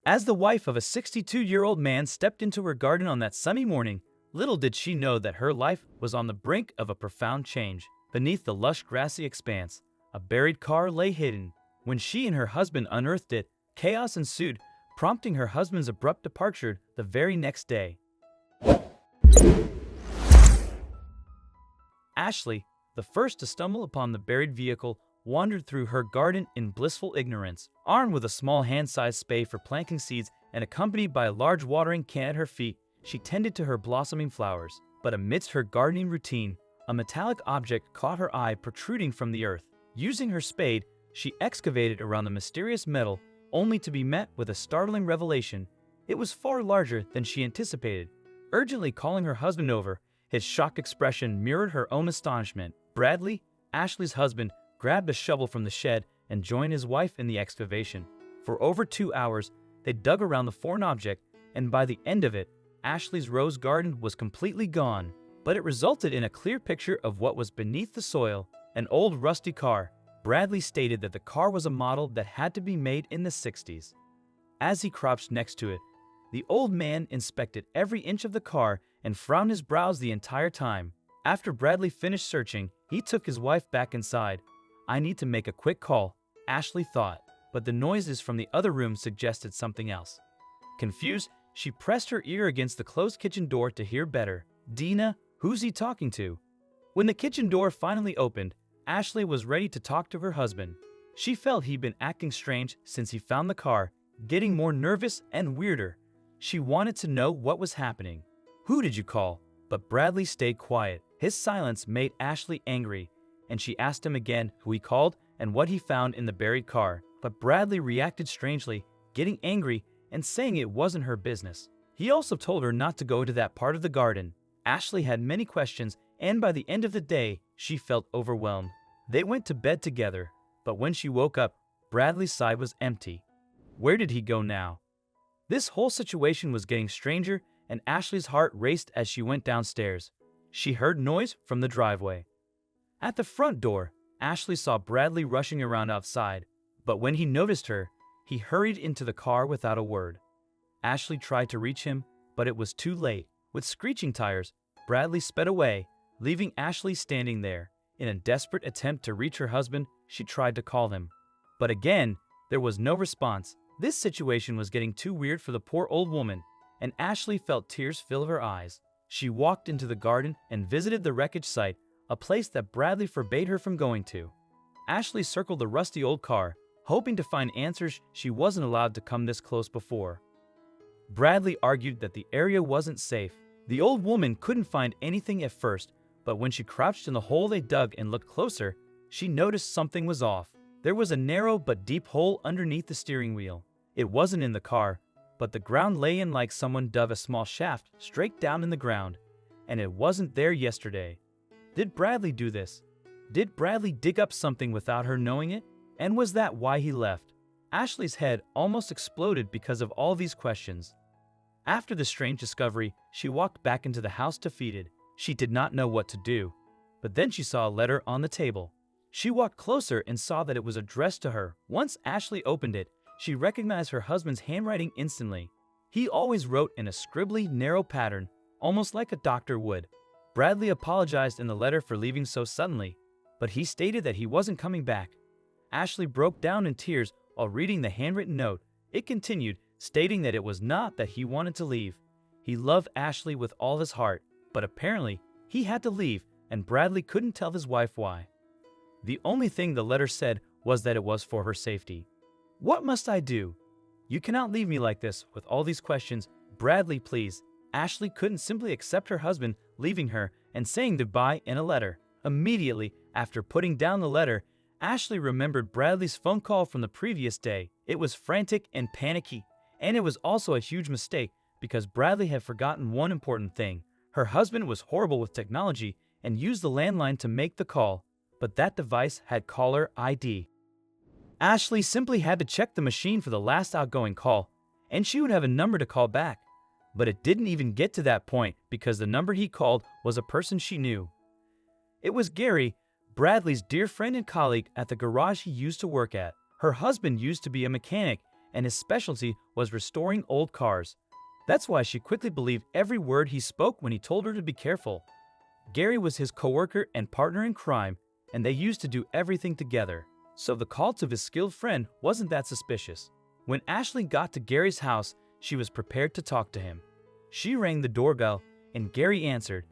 As the wife of a 62-year-old man stepped into her garden on that sunny morning, little did she know that her life was on the brink of a profound change. Beneath the lush grassy expanse, a buried car lay hidden. When she and her husband unearthed it, chaos ensued, prompting her husband's abrupt departure the very next day. Ashley, the first to stumble upon the buried vehicle, wandered through her garden in blissful ignorance, armed with a small hand-sized spade for planting seeds and accompanied by a large watering can at her feet. She tended to her blossoming flowers, but amidst her gardening routine, a metallic object caught her eye protruding from the earth. Using her spade, she excavated around the mysterious metal, only to be met with a startling revelation. It was far larger than she anticipated. Urgently calling her husband over, his shocked expression mirrored her own astonishment. Bradley, Ashley's husband, grabbed a shovel from the shed and joined his wife in the excavation. For over 2 hours, they dug around the foreign object, and by the end of it, Ashley's rose garden was completely gone. But it resulted in a clear picture of what was beneath the soil: an old rusty car. Bradley stated that the car was a model that had to be made in the 60s. As he crouched next to it, the old man inspected every inch of the car and frowned his brows the entire time. After Bradley finished searching, he took his wife back inside. "I need to make a quick call," Ashley thought, but the noises from the other room suggested something else. Confused, she pressed her ear against the closed kitchen door to hear better. "Dina, who's he talking to?" When the kitchen door finally opened, Ashley was ready to talk to her husband. She felt he'd been acting strange since he found the car, getting more nervous and weirder. She wanted to know what was happening. "Who did you call?" But Bradley stayed quiet. His silence made Ashley angry, and she asked him again who he called and what he found in the buried car. But Bradley reacted strangely, getting angry and saying it wasn't her business. He also told her not to go to that part of the garden. Ashley had many questions, and by the end of the day, she felt overwhelmed. They went to bed together, but when she woke up, Bradley's side was empty. Where did he go now? This whole situation was getting stranger, and Ashley's heart raced as she went downstairs. She heard noise from the driveway. At the front door, Ashley saw Bradley rushing around outside, but when he noticed her, he hurried into the car without a word. Ashley tried to reach him, but it was too late. With screeching tires, Bradley sped away, leaving Ashley standing there. In a desperate attempt to reach her husband, she tried to call him. But again, there was no response. This situation was getting too weird for the poor old woman, and Ashley felt tears fill her eyes. She walked into the garden and visited the wreckage site, a place that Bradley forbade her from going to. Ashley circled the rusty old car, hoping to find answers she wasn't allowed to come this close before. Bradley argued that the area wasn't safe. The old woman couldn't find anything at first, but when she crouched in the hole they dug and looked closer, she noticed something was off. There was a narrow but deep hole underneath the steering wheel. It wasn't in the car, but the ground lay in like someone dug a small shaft straight down in the ground, and it wasn't there yesterday. Did Bradley do this? Did Bradley dig up something without her knowing it? And was that why he left? Ashley's head almost exploded because of all these questions. After the strange discovery, she walked back into the house defeated. She did not know what to do. But then she saw a letter on the table. She walked closer and saw that it was addressed to her. Once Ashley opened it, she recognized her husband's handwriting instantly. He always wrote in a scribbly, narrow pattern, almost like a doctor would. Bradley apologized in the letter for leaving so suddenly, but he stated that he wasn't coming back. Ashley broke down in tears while reading the handwritten note. It continued, stating that it was not that he wanted to leave. He loved Ashley with all his heart, but apparently he had to leave, and Bradley couldn't tell his wife why. The only thing the letter said was that it was for her safety. "What must I do? You cannot leave me like this with all these questions. Bradley, please." Ashley couldn't simply accept her husband leaving her and saying goodbye in a letter. Immediately after putting down the letter, Ashley remembered Bradley's phone call from the previous day. It was frantic and panicky, and it was also a huge mistake because Bradley had forgotten one important thing. Her husband was horrible with technology and used the landline to make the call, but that device had caller ID. Ashley simply had to check the machine for the last outgoing call, and she would have a number to call back. But it didn't even get to that point because the number he called was a person she knew. It was Gary, Bradley's dear friend and colleague at the garage he used to work at. Her husband used to be a mechanic, and his specialty was restoring old cars. That's why she quickly believed every word he spoke when he told her to be careful. Gary was his coworker and partner in crime, and they used to do everything together, so the call to his skilled friend wasn't that suspicious. When Ashley got to Gary's house, she was prepared to talk to him. She rang the doorbell, and Gary answered.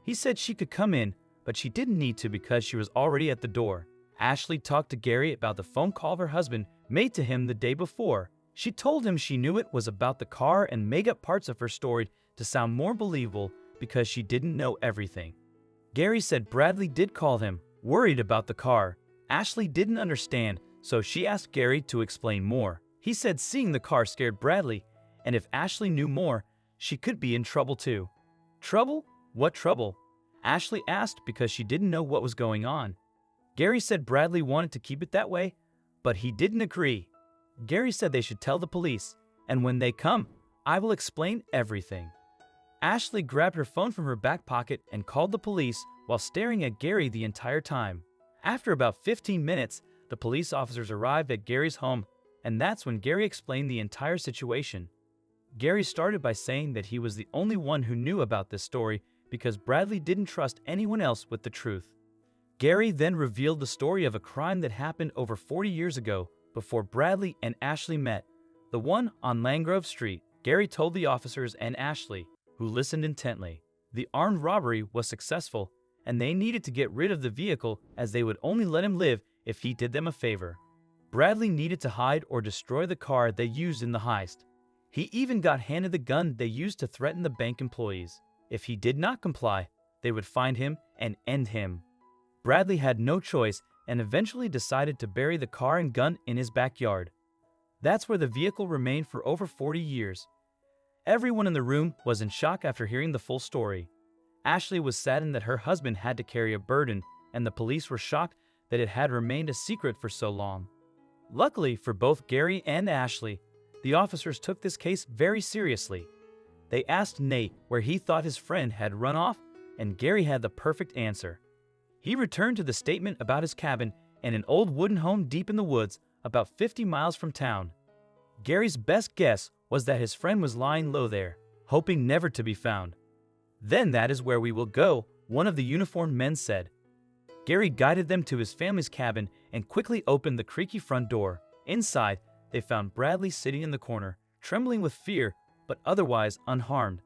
He said she could come in, but she didn't need to because she was already at the door. Ashley talked to Gary about the phone call her husband made to him the day before. She told him she knew it was about the car and made up parts of her story to sound more believable because she didn't know everything. Gary said Bradley did call him, worried about the car. Ashley didn't understand, so she asked Gary to explain more. He said seeing the car scared Bradley, and if Ashley knew more, she could be in trouble too. Trouble? What trouble? Ashley asked because she didn't know what was going on. Gary said Bradley wanted to keep it that way, but he didn't agree. Gary said they should tell the police, and when they come, I will explain everything. Ashley grabbed her phone from her back pocket and called the police while staring at Gary the entire time. After about 15 minutes, the police officers arrived at Gary's home, and that's when Gary explained the entire situation. Gary started by saying that he was the only one who knew about this story because Bradley didn't trust anyone else with the truth. Gary then revealed the story of a crime that happened over 40 years ago before Bradley and Ashley met, the one on Langrove Street. Gary told the officers and Ashley, who listened intently. The armed robbery was successful, and they needed to get rid of the vehicle as they would only let him live if he did them a favor. Bradley needed to hide or destroy the car they used in the heist. He even got handed the gun they used to threaten the bank employees. If he did not comply, they would find him and end him. Bradley had no choice and eventually decided to bury the car and gun in his backyard. That's where the vehicle remained for over 40 years. Everyone in the room was in shock after hearing the full story. Ashley was saddened that her husband had to carry a burden, and the police were shocked that it had remained a secret for so long. Luckily for both Gary and Ashley, the officers took this case very seriously. They asked Nate where he thought his friend had run off, and Gary had the perfect answer. He returned to the statement about his cabin in an old wooden home deep in the woods about 50 miles from town. Gary's best guess was that his friend was lying low there, hoping never to be found. Then that is where we will go, one of the uniformed men said. Gary guided them to his family's cabin and quickly opened the creaky front door. Inside, they found Bradley sitting in the corner, trembling with fear, but otherwise unharmed.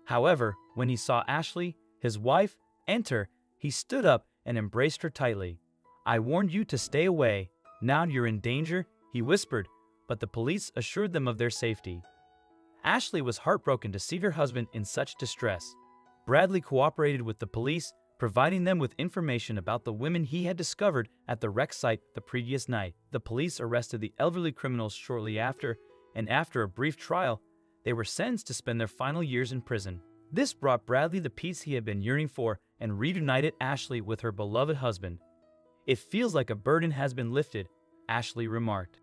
However, when he saw Ashley, his wife, enter, he stood up and embraced her tightly. "I warned you to stay away. Now you're in danger," he whispered, but the police assured them of their safety. Ashley was heartbroken to see her husband in such distress. Bradley cooperated with the police, providing them with information about the women he had discovered at the wreck site the previous night. The police arrested the elderly criminals shortly after, and after a brief trial, they were sentenced to spend their final years in prison. This brought Bradley the peace he had been yearning for and reunited Ashley with her beloved husband. "It feels like a burden has been lifted," Ashley remarked.